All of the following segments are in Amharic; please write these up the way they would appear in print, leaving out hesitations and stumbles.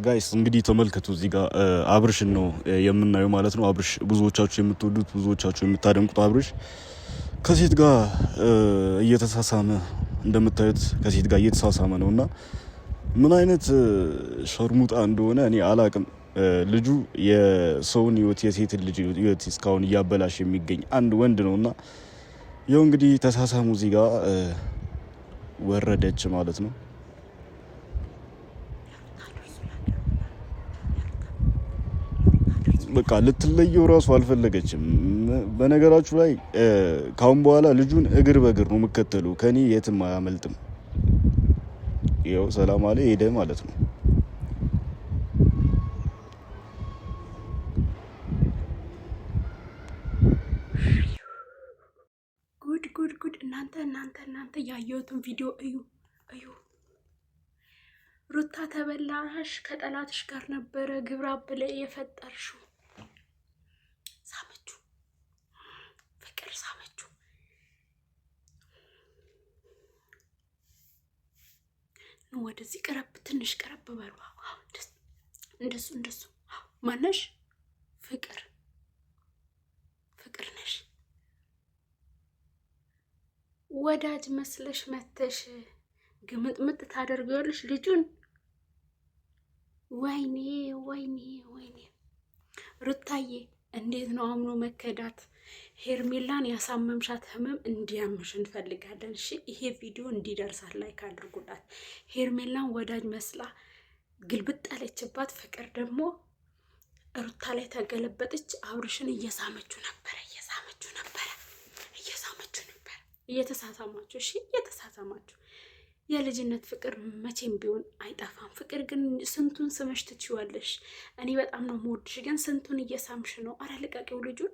ጋይስ እንግዲህ ተመልከቱ እዚህ ጋር አብርሽን ነው የምናየው ማለት ነው። አብርሽ ብዙዎቻችሁ የምትወዱት ብዙዎቻችሁ የምታደንቁት አብርሽ ከሴት ጋር እየተሳሳመ እንደምታዩት ከሴት ጋር እየተሳሳመ ነውና ምን አይነት ሸርሙጣ እንደሆነ እኔ አላቅም። ልጁ የሰውን ህይወት የሴትን ልጅ ህይወት እስካሁን እያበላሽ የሚገኝ አንድ ወንድ ነውና ይኸው እንግዲህ ተሳሳሙ እዚህ ጋር ወረደች ማለት ነው። በቃ ልትለየው ራሱ አልፈለገችም። በነገራችሁ ላይ ካሁን በኋላ ልጁን እግር በእግር ነው የምከተሉ ከኔ የትም አያመልጥም። ይኸው ሰላም አለ ሄደ ማለት ነው። ጉድ እናንተ ያየሁትን ቪዲዮ እዩ። ሩታ ተበላሽ ከጠላትሽ ጋር ነበረ ግብረ አበለ የፈጠርሽው። ሳመችው፣ ፍቅር ሳመችው። ወደዚህ ቀረብ፣ ትንሽ ቀረብ በሉ። እንደሱ ማነሽ? ፍቅር ነሽ። ወዳጅ መስለሽ መተሽ ግምጥምጥ ታደርገዋለሽ ልጁን። ወይኔ ሩታዬ እንዴት ነው አምኖ መከዳት? ሄርሜላን ያሳመምሻት ህመም እንዲያምሽ እንፈልጋለን። እሺ ይሄ ቪዲዮ እንዲደርሳት ላይክ አድርጉላት። ሄርሜላን ወዳጅ መስላ ግልብጥ አለችባት። ፍቅር ደግሞ ሩታ ላይ ተገለበጠች። አብርሽን እየሳመችው ነበር። እየተሳሳማችሁ እሺ፣ እየተሳሳማችሁ። የልጅነት ፍቅር መቼም ቢሆን አይጠፋም። ፍቅር ግን ስንቱን ስመሽ ትችዋለሽ። እኔ በጣም ነው የምወድሽ፣ ግን ስንቱን እየሳምሽ ነው። አረ ልቀቂው፣ ልጁን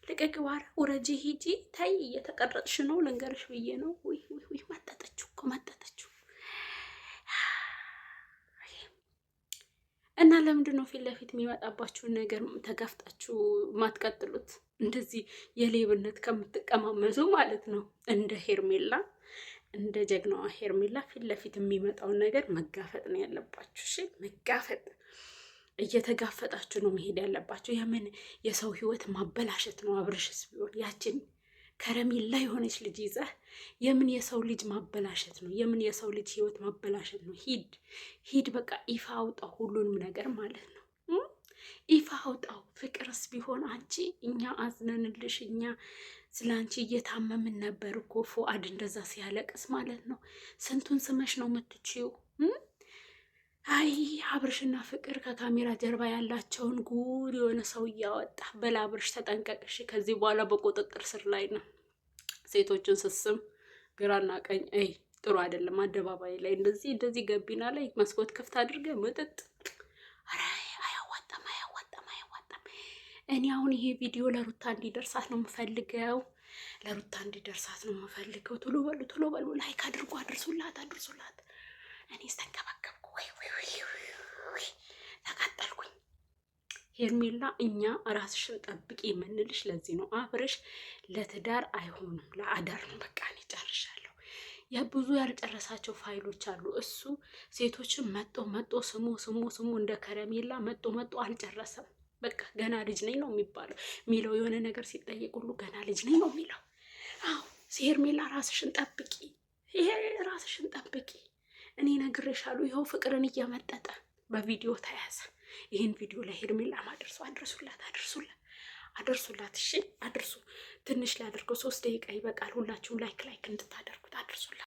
ልቀቂው። አረ ውረጂ፣ ሂጂ፣ ታይ። እየተቀረጥሽ ነው ልንገርሽ ብዬ ነው። ውይ መጠጠችው እኮ መጠጠችው። እና ለምንድን ነው ፊት ለፊት የሚመጣባችሁን ነገር ተጋፍጣችሁ ማትቀጥሉት? እንደዚህ የሌብነት ከምትቀማመሱ ማለት ነው። እንደ ሄርሜላ እንደ ጀግናዋ ሄርሜላ ፊት ለፊት የሚመጣውን ነገር መጋፈጥ ነው ያለባችሁ። እሺ መጋፈጥ፣ እየተጋፈጣችሁ ነው መሄድ ያለባችሁ። የምን የሰው ህይወት ማበላሸት ነው? አብርሽስ ቢሆን ያችን ከረሜላ የሆነች ልጅ ይዘህ የምን የሰው ልጅ ማበላሸት ነው? የምን የሰው ልጅ ህይወት ማበላሸት ነው? ሂድ በቃ ይፋ አውጣው ሁሉንም ነገር ማለት ነው። ይፋ አውጣው። ፍቅርስ ቢሆን አንቺ እኛ አዝነንልሽ፣ እኛ ስለ አንቺ እየታመምን ነበር እኮ ፉአድ እንደዛ ሲያለቅስ ማለት ነው። ስንቱን ስመሽ ነው የምትችይው? አይ አብርሽና ፍቅር ከካሜራ ጀርባ ያላቸውን ጉድ የሆነ ሰው እያወጣ በላ። አብርሽ ተጠንቀቅሽ፣ ከዚህ በኋላ በቁጥጥር ስር ላይ ነው። ሴቶችን ስስም ግራና ቀኝ ጥሩ አይደለም። አደባባይ ላይ እንደዚህ ገቢና ላይ መስኮት ክፍት አድርገ መጠጥ አያዋጣም። እኔ አሁን ይሄ ቪዲዮ ለሩታ እንዲደርሳት ነው የምፈልገው። ቶሎ በሉ ላይክ አድርጉ፣ አድርሱላት። እኔ ስተንከባከብኩ ተቃጠልኩኝ። ሄርሜላ እኛ ራስሽን ጠብቂ የምንልሽ ለዚህ ነው። አብርሽ ለትዳር አይሆንም ለአዳር ነው። በቃ እኔ ጨርሻለሁ። የብዙ ያልጨረሳቸው ፋይሎች አሉ። እሱ ሴቶችን መጦ ስሙ እንደ ከረሜላ መጦ አልጨረሰም። በቃ ገና ልጅ ነኝ ነው የሚለው የሆነ ነገር ሲጠየቅ ሁሉ ገና ልጅ ነኝ ነው የሚለው። አዎ ሄርሜላ ራስሽን ጠብቂ፣ ራስሽን ጠብቂ። እኔ ነግሬሻለሁ። ይኸው ፍቅርን እየመጠጠ በቪዲዮ ተያዘ። ይህን ቪዲዮ ለሄርሜላ አድርሱላት። እሺ አድርሱ። ትንሽ ላድርገው፣ 3 ደቂቃ ይበቃል። ሁላችሁም ላይክ እንድታደርጉት አድርሱላት።